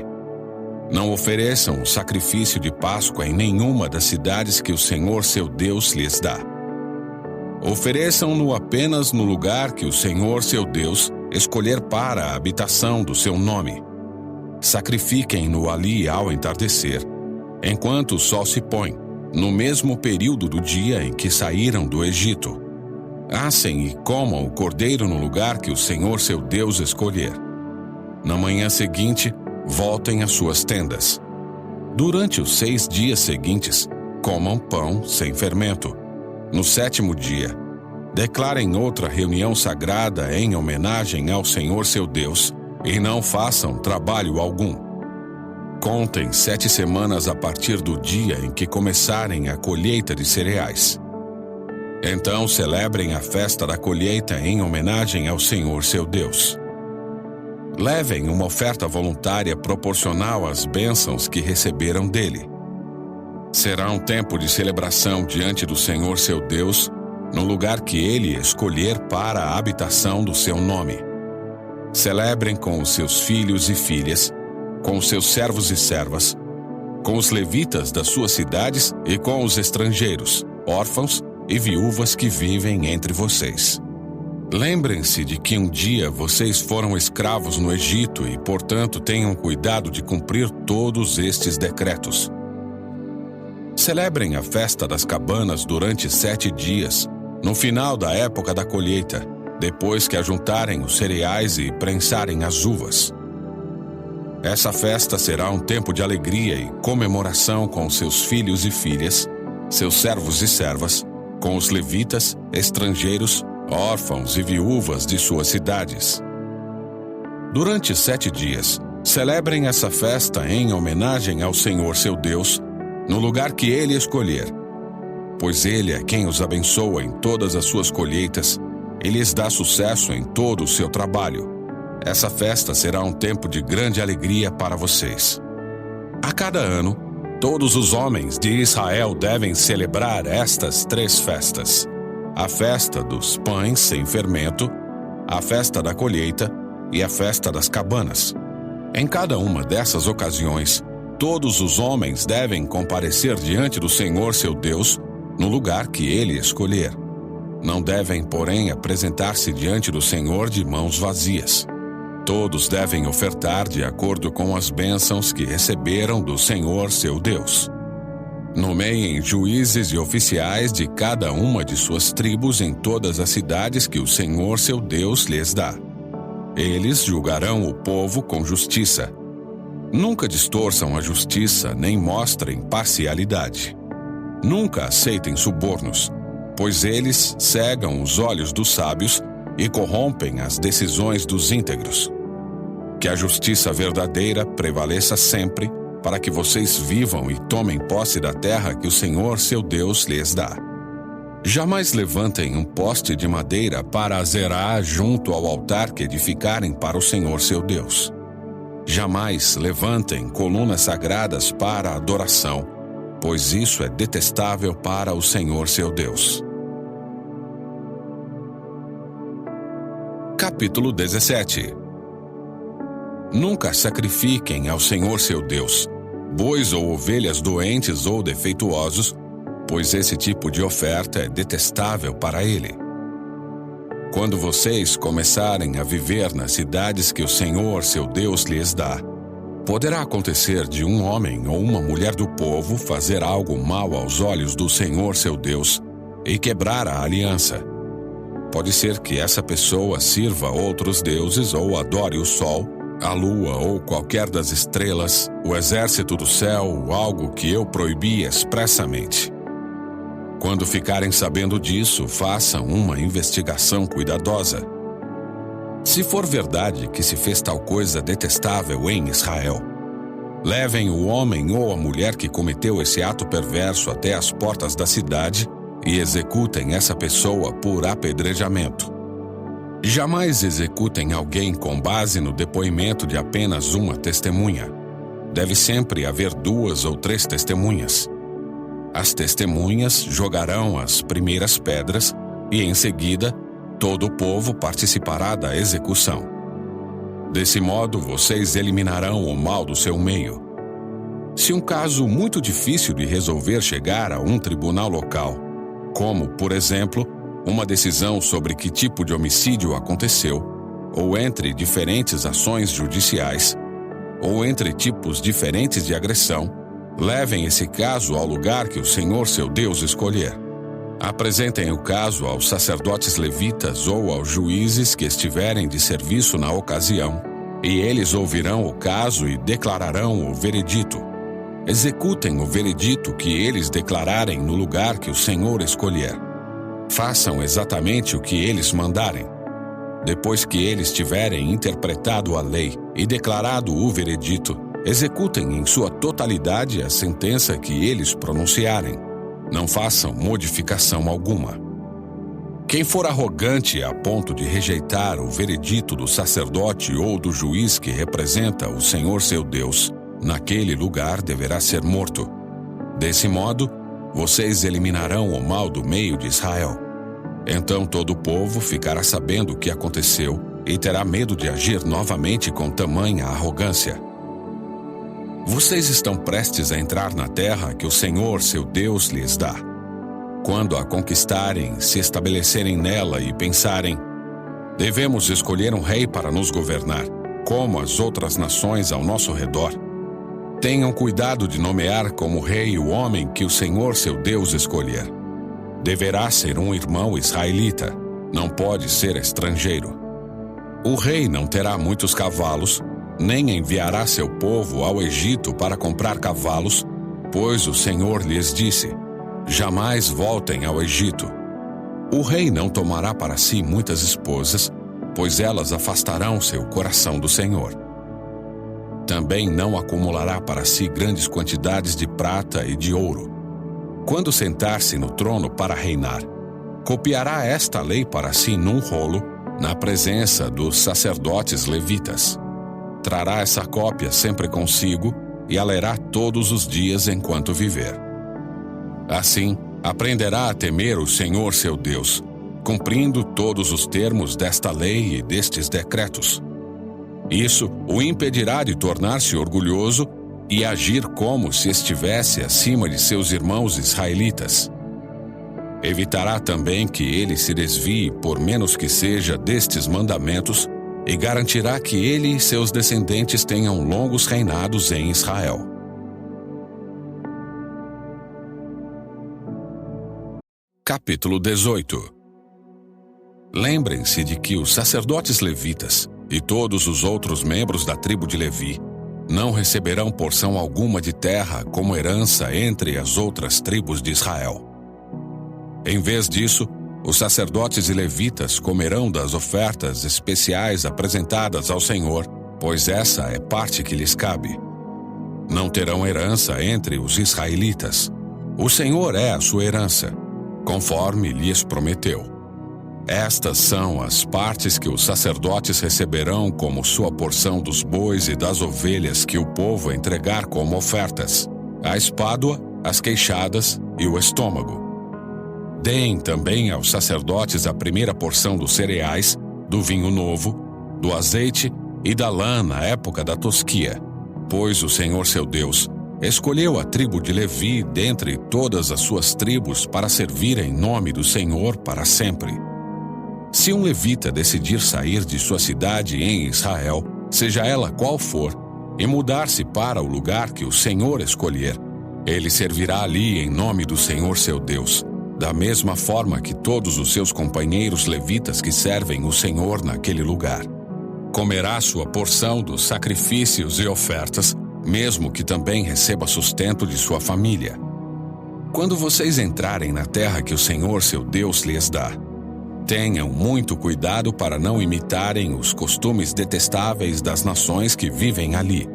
Não ofereçam o sacrifício de Páscoa em nenhuma das cidades que o Senhor seu Deus lhes dá. Ofereçam-no apenas no lugar que o Senhor seu Deus escolher para a habitação do seu nome. Sacrifiquem-no ali ao entardecer, enquanto o sol se põe, no mesmo período do dia em que saíram do Egito. Assem e comam o cordeiro no lugar que o Senhor seu Deus escolher. Na manhã seguinte, voltem às suas tendas. Durante os 6 dias seguintes, comam pão sem fermento. No 7º dia, declarem outra reunião sagrada em homenagem ao Senhor seu Deus e não façam trabalho algum. Contem 7 semanas a partir do dia em que começarem a colheita de cereais. Então celebrem a festa da colheita em homenagem ao Senhor seu Deus. Levem uma oferta voluntária proporcional às bênçãos que receberam dele. Será um tempo de celebração diante do Senhor seu Deus, no lugar que ele escolher para a habitação do seu nome. Celebrem com os seus filhos e filhas, com os seus servos e servas, com os levitas das suas cidades e com os estrangeiros, órfãos e viúvas que vivem entre vocês. Lembrem-se de que um dia vocês foram escravos no Egito e, portanto, tenham cuidado de cumprir todos estes decretos. Celebrem a festa das cabanas durante 7 dias, no final da época da colheita, depois que ajuntarem os cereais e prensarem as uvas. Essa festa será um tempo de alegria e comemoração com seus filhos e filhas, seus servos e servas, com os levitas, estrangeiros, órfãos e viúvas de suas cidades. Durante 7 dias, celebrem essa festa em homenagem ao Senhor seu Deus, no lugar que ele escolher, pois ele é quem os abençoa em todas as suas colheitas e lhes dá sucesso em todo o seu trabalho. Essa festa será um tempo de grande alegria para vocês. A cada ano, todos os homens de Israel devem celebrar estas 3 festas: a festa dos pães sem fermento, a festa da colheita e a festa das cabanas. Em cada uma dessas ocasiões, todos os homens devem comparecer diante do Senhor seu Deus, no lugar que ele escolher. Não devem, porém, apresentar-se diante do Senhor de mãos vazias. Todos devem ofertar de acordo com as bênçãos que receberam do Senhor seu Deus. Nomeiem juízes e oficiais de cada uma de suas tribos em todas as cidades que o Senhor seu Deus lhes dá. Eles julgarão o povo com justiça. Nunca distorçam a justiça nem mostrem parcialidade. Nunca aceitem subornos, pois eles cegam os olhos dos sábios e corrompem as decisões dos íntegros. Que a justiça verdadeira prevaleça sempre, para que vocês vivam e tomem posse da terra que o Senhor seu Deus lhes dá. Jamais levantem um poste de madeira para azerar junto ao altar que edificarem para o Senhor seu Deus. Jamais levantem colunas sagradas para a adoração, pois isso é detestável para o Senhor seu Deus. Capítulo 17. Nunca sacrifiquem ao Senhor seu Deus bois ou ovelhas doentes ou defeituosos, pois esse tipo de oferta é detestável para ele. Quando vocês começarem a viver nas cidades que o Senhor, seu Deus, lhes dá, poderá acontecer de um homem ou uma mulher do povo fazer algo mal aos olhos do Senhor, seu Deus, e quebrar a aliança. Pode ser que essa pessoa sirva outros deuses ou adore o sol, a lua ou qualquer das estrelas, o exército do céu, algo que eu proibi expressamente. Quando ficarem sabendo disso, façam uma investigação cuidadosa. Se for verdade que se fez tal coisa detestável em Israel, levem o homem ou a mulher que cometeu esse ato perverso até as portas da cidade e executem essa pessoa por apedrejamento. Jamais executem alguém com base no depoimento de apenas uma testemunha. Deve sempre haver 2 ou 3 testemunhas. As testemunhas jogarão as primeiras pedras e, em seguida, todo o povo participará da execução. Desse modo, vocês eliminarão o mal do seu meio. Se um caso muito difícil de resolver chegar a um tribunal local, como, por exemplo, uma decisão sobre que tipo de homicídio aconteceu, ou entre diferentes ações judiciais, ou entre tipos diferentes de agressão, levem esse caso ao lugar que o Senhor, seu Deus, escolher. Apresentem o caso aos sacerdotes levitas ou aos juízes que estiverem de serviço na ocasião, e eles ouvirão o caso e declararão o veredito. Executem o veredito que eles declararem no lugar que o Senhor escolher. Façam exatamente o que eles mandarem. Depois que eles tiverem interpretado a lei e declarado o veredito, executem em sua totalidade a sentença que eles pronunciarem. Não façam modificação alguma. Quem for arrogante a ponto de rejeitar o veredito do sacerdote ou do juiz que representa o Senhor seu Deus, naquele lugar deverá ser morto. Desse modo, vocês eliminarão o mal do meio de Israel. Então todo o povo ficará sabendo o que aconteceu e terá medo de agir novamente com tamanha arrogância. Vocês estão prestes a entrar na terra que o Senhor, seu Deus, lhes dá. Quando a conquistarem, se estabelecerem nela e pensarem, devemos escolher um rei para nos governar, como as outras nações ao nosso redor. Tenham cuidado de nomear como rei o homem que o Senhor, seu Deus, escolher. Deverá ser um irmão israelita, não pode ser estrangeiro. O rei não terá muitos cavalos, nem enviará seu povo ao Egito para comprar cavalos, pois o Senhor lhes disse, jamais voltem ao Egito. O rei não tomará para si muitas esposas, pois elas afastarão seu coração do Senhor. Também não acumulará para si grandes quantidades de prata e de ouro. Quando sentar-se no trono para reinar, copiará esta lei para si num rolo, na presença dos sacerdotes levitas. Trará essa cópia sempre consigo e a lerá todos os dias enquanto viver. Assim, aprenderá a temer o Senhor seu Deus, cumprindo todos os termos desta lei e destes decretos. Isso o impedirá de tornar-se orgulhoso e agir como se estivesse acima de seus irmãos israelitas. Evitará também que ele se desvie, por menos que seja, destes mandamentos, e garantirá que ele e seus descendentes tenham longos reinados em Israel. Capítulo 18. Lembrem-se de que os sacerdotes levitas e todos os outros membros da tribo de Levi não receberão porção alguma de terra como herança entre as outras tribos de Israel. Em vez disso, os sacerdotes e levitas comerão das ofertas especiais apresentadas ao Senhor, pois essa é parte que lhes cabe. Não terão herança entre os israelitas. O Senhor é a sua herança, conforme lhes prometeu. Estas são as partes que os sacerdotes receberão como sua porção dos bois e das ovelhas que o povo entregar como ofertas: a espádua, as queixadas e o estômago. Deem também aos sacerdotes a primeira porção dos cereais, do vinho novo, do azeite e da lã na época da tosquia, pois o Senhor seu Deus escolheu a tribo de Levi dentre todas as suas tribos para servir em nome do Senhor para sempre. Se um levita decidir sair de sua cidade em Israel, seja ela qual for, e mudar-se para o lugar que o Senhor escolher, ele servirá ali em nome do Senhor seu Deus, da mesma forma que todos os seus companheiros levitas que servem o Senhor naquele lugar. Comerá sua porção dos sacrifícios e ofertas, mesmo que também receba sustento de sua família. Quando vocês entrarem na terra que o Senhor seu Deus lhes dá, tenham muito cuidado para não imitarem os costumes detestáveis das nações que vivem ali.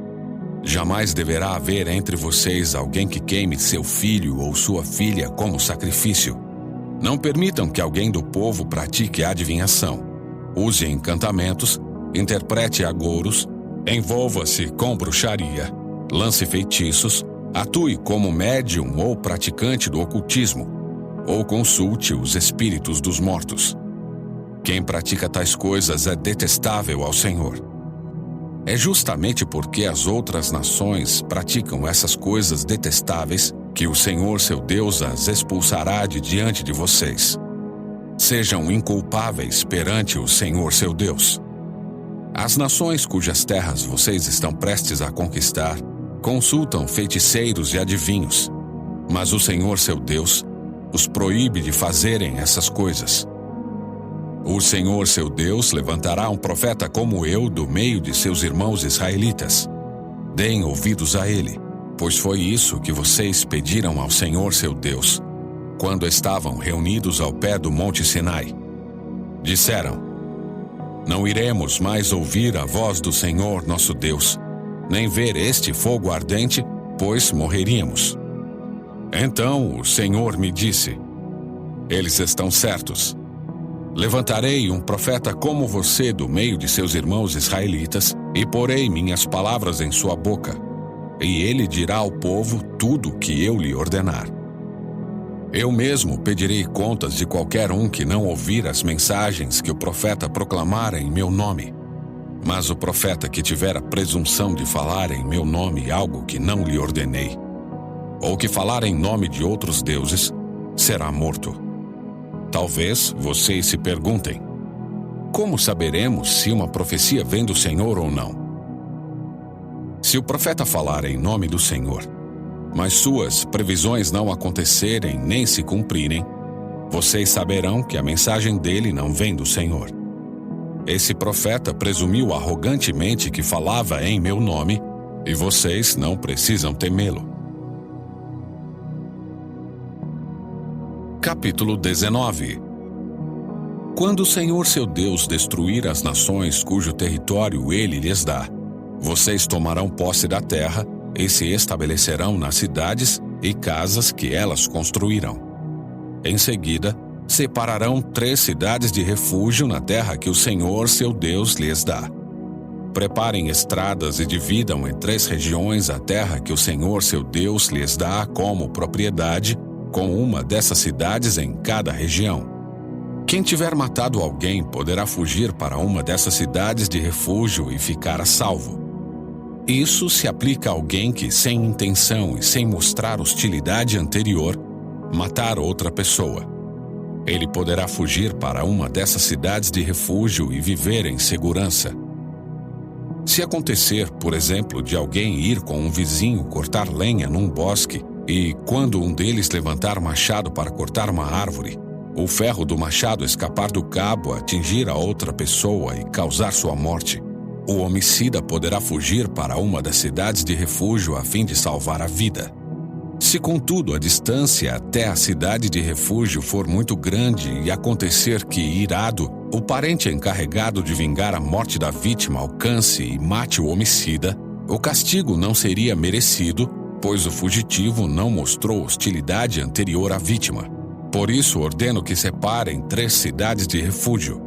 Jamais deverá haver entre vocês alguém que queime seu filho ou sua filha como sacrifício. Não permitam que alguém do povo pratique adivinhação, use encantamentos, interprete agouros, envolva-se com bruxaria, lance feitiços, atue como médium ou praticante do ocultismo, ou consulte os espíritos dos mortos. Quem pratica tais coisas é detestável ao Senhor. É justamente porque as outras nações praticam essas coisas detestáveis que o Senhor seu Deus as expulsará de diante de vocês. Sejam inculpáveis perante o Senhor seu Deus. As nações cujas terras vocês estão prestes a conquistar consultam feiticeiros e adivinhos, mas o Senhor seu Deus os proíbe de fazerem essas coisas. O Senhor seu Deus levantará um profeta como eu do meio de seus irmãos israelitas. Deem ouvidos a ele, pois foi isso que vocês pediram ao Senhor seu Deus, quando estavam reunidos ao pé do Monte Sinai. Disseram: não iremos mais ouvir a voz do Senhor nosso Deus, nem ver este fogo ardente, pois morreríamos. Então o Senhor me disse: eles estão certos. Levantarei um profeta como você do meio de seus irmãos israelitas e porei minhas palavras em sua boca, e ele dirá ao povo tudo o que eu lhe ordenar. Eu mesmo pedirei contas de qualquer um que não ouvir as mensagens que o profeta proclamar em meu nome. Mas o profeta que tiver a presunção de falar em meu nome algo que não lhe ordenei, ou que falar em nome de outros deuses, será morto. Talvez vocês se perguntem: como saberemos se uma profecia vem do Senhor ou não? Se o profeta falar em nome do Senhor, mas suas previsões não acontecerem nem se cumprirem, vocês saberão que a mensagem dele não vem do Senhor. Esse profeta presumiu arrogantemente que falava em meu nome, e vocês não precisam temê-lo. Capítulo 19. Quando o Senhor seu Deus destruir as nações cujo território ele lhes dá, vocês tomarão posse da terra e se estabelecerão nas cidades e casas que elas construirão. Em seguida, separarão 3 cidades de refúgio na terra que o Senhor seu Deus lhes dá. Preparem estradas e dividam em 3 regiões a terra que o Senhor seu Deus lhes dá como propriedade, com uma dessas cidades em cada região. Quem tiver matado alguém poderá fugir para uma dessas cidades de refúgio e ficar a salvo. Isso se aplica a alguém que, sem intenção e sem mostrar hostilidade anterior, matar outra pessoa. Ele poderá fugir para uma dessas cidades de refúgio e viver em segurança. Se acontecer, por exemplo, de alguém ir com um vizinho cortar lenha num bosque, e, quando um deles levantar machado para cortar uma árvore, o ferro do machado escapar do cabo, atingir a outra pessoa e causar sua morte, o homicida poderá fugir para uma das cidades de refúgio a fim de salvar a vida. Se, contudo, a distância até a cidade de refúgio for muito grande e acontecer que, irado, o parente encarregado de vingar a morte da vítima alcance e mate o homicida, o castigo não seria merecido, pois o fugitivo não mostrou hostilidade anterior à vítima. Por isso ordeno que separem 3 cidades de refúgio.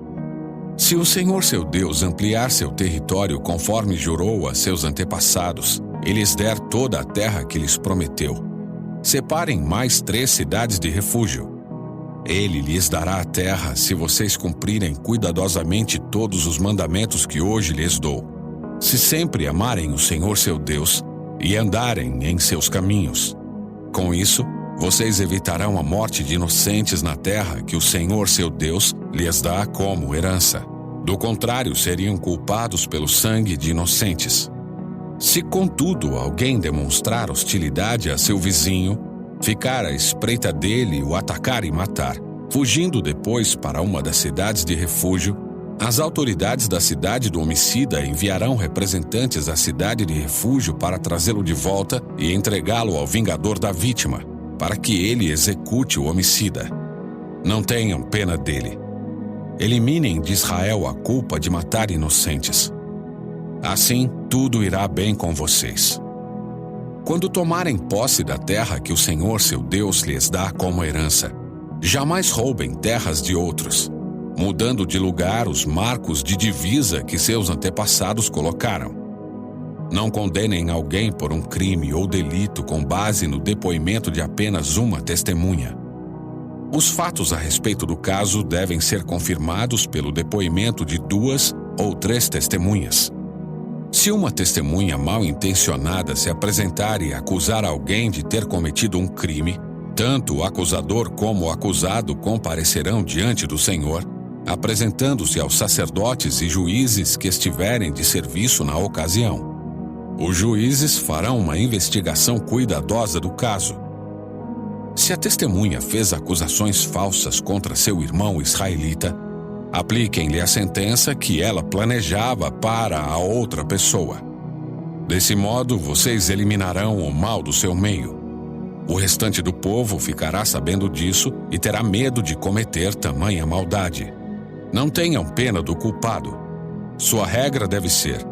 Se o Senhor seu Deus ampliar seu território conforme jurou a seus antepassados, e lhes der toda a terra que lhes prometeu, separem mais 3 cidades de refúgio. Ele lhes dará a terra se vocês cumprirem cuidadosamente todos os mandamentos que hoje lhes dou, se sempre amarem o Senhor seu Deus e andarem em seus caminhos. Com isso, vocês evitarão a morte de inocentes na terra que o Senhor seu Deus lhes dá como herança. Do contrário, seriam culpados pelo sangue de inocentes. Se, contudo, alguém demonstrar hostilidade a seu vizinho, ficar à espreita dele, o atacar e matar, fugindo depois para uma das cidades de refúgio, as autoridades da cidade do homicida enviarão representantes à cidade de refúgio para trazê-lo de volta e entregá-lo ao vingador da vítima, para que ele execute o homicida. Não tenham pena dele. Eliminem de Israel a culpa de matar inocentes. Assim, tudo irá bem com vocês. Quando tomarem posse da terra que o Senhor seu Deus lhes dá como herança, jamais roubem terras de outros, mudando de lugar os marcos de divisa que seus antepassados colocaram. Não condenem alguém por um crime ou delito com base no depoimento de apenas uma testemunha. Os fatos a respeito do caso devem ser confirmados pelo depoimento de 2 ou 3 testemunhas. Se uma testemunha mal intencionada se apresentar e acusar alguém de ter cometido um crime, tanto o acusador como o acusado comparecerão diante do Senhor, apresentando-se aos sacerdotes e juízes que estiverem de serviço na ocasião. Os juízes farão uma investigação cuidadosa do caso. Se a testemunha fez acusações falsas contra seu irmão israelita, apliquem-lhe a sentença que ela planejava para a outra pessoa. Desse modo, vocês eliminarão o mal do seu meio. O restante do povo ficará sabendo disso e terá medo de cometer tamanha maldade. Não tenham pena do culpado. Sua regra deve ser: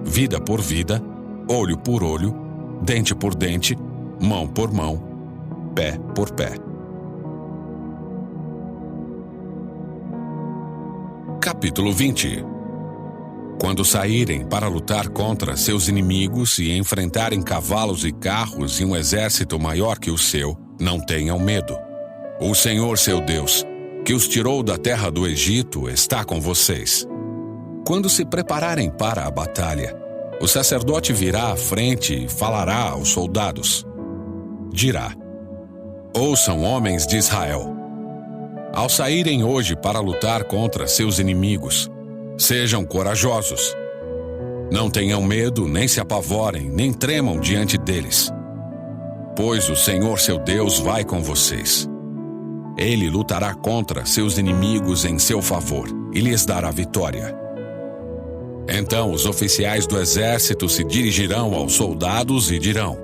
vida por vida, olho por olho, dente por dente, mão por mão, pé por pé. Capítulo 20. Quando saírem para lutar contra seus inimigos e enfrentarem cavalos e carros e um exército maior que o seu, não tenham medo. O Senhor seu Deus, que os tirou da terra do Egito, está com vocês. Quando se prepararem para a batalha, o sacerdote virá à frente e falará aos soldados. Dirá: ouçam, homens de Israel. Ao saírem hoje para lutar contra seus inimigos, sejam corajosos. Não tenham medo, nem se apavorem, nem tremam diante deles. Pois o Senhor seu Deus vai com vocês. Ele lutará contra seus inimigos em seu favor e lhes dará vitória. Então os oficiais do exército se dirigirão aos soldados e dirão: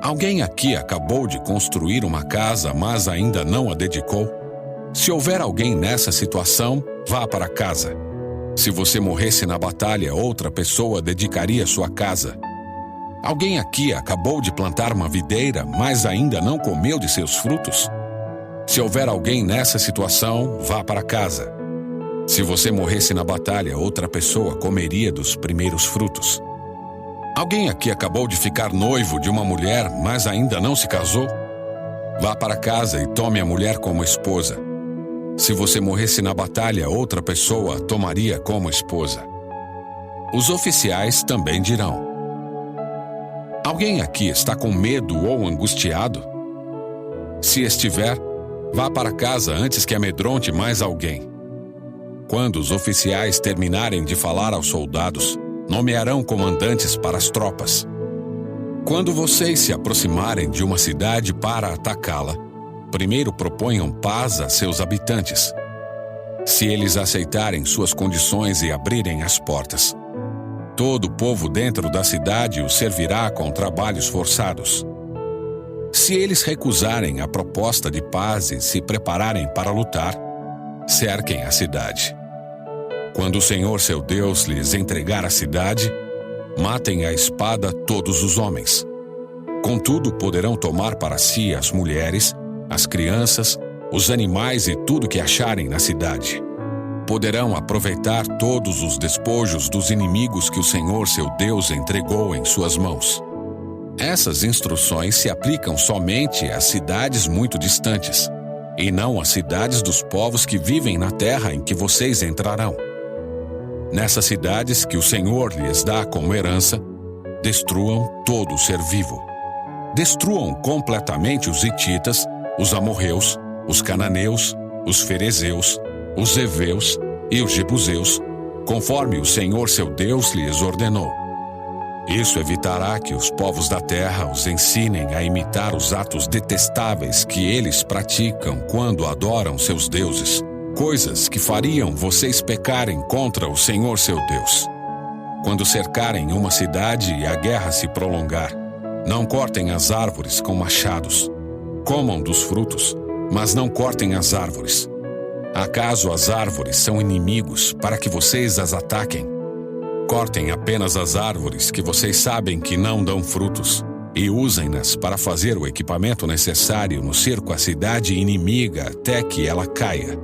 alguém aqui acabou de construir uma casa, mas ainda não a dedicou? Se houver alguém nessa situação, vá para casa. Se você morresse na batalha, outra pessoa dedicaria sua casa. Alguém aqui acabou de plantar uma videira, mas ainda não comeu de seus frutos? Se houver alguém nessa situação, vá para casa. Se você morresse na batalha, outra pessoa comeria dos primeiros frutos. Alguém aqui acabou de ficar noivo de uma mulher, mas ainda não se casou? Vá para casa e tome a mulher como esposa. Se você morresse na batalha, outra pessoa tomaria como esposa. Os oficiais também dirão: alguém aqui está com medo ou angustiado? Se estiver, vá para casa antes que amedronte mais alguém. Quando os oficiais terminarem de falar aos soldados, nomearão comandantes para as tropas. Quando vocês se aproximarem de uma cidade para atacá-la, primeiro proponham paz a seus habitantes. Se eles aceitarem suas condições e abrirem as portas, todo o povo dentro da cidade os servirá com trabalhos forçados. Se eles recusarem a proposta de paz e se prepararem para lutar, cerquem a cidade. Quando o Senhor seu Deus lhes entregar a cidade, matem à espada todos os homens. Contudo, poderão tomar para si as mulheres, as crianças, os animais e tudo que acharem na cidade. Poderão aproveitar todos os despojos dos inimigos que o Senhor seu Deus entregou em suas mãos. Essas instruções se aplicam somente às cidades muito distantes, e não às cidades dos povos que vivem na terra em que vocês entrarão. Nessas cidades que o Senhor lhes dá como herança, destruam todo ser vivo. Destruam completamente os hititas, os amorreus, os cananeus, os ferezeus, os heveus e os jebuseus, conforme o Senhor seu Deus lhes ordenou. Isso evitará que os povos da terra os ensinem a imitar os atos detestáveis que eles praticam quando adoram seus deuses, coisas que fariam vocês pecarem contra o Senhor seu Deus. Quando cercarem uma cidade e a guerra se prolongar, não cortem as árvores com machados. Comam dos frutos, mas não cortem as árvores. Acaso as árvores são inimigos para que vocês as ataquem? Cortem apenas as árvores que vocês sabem que não dão frutos e usem-nas para fazer o equipamento necessário no cerco à cidade inimiga até que ela caia.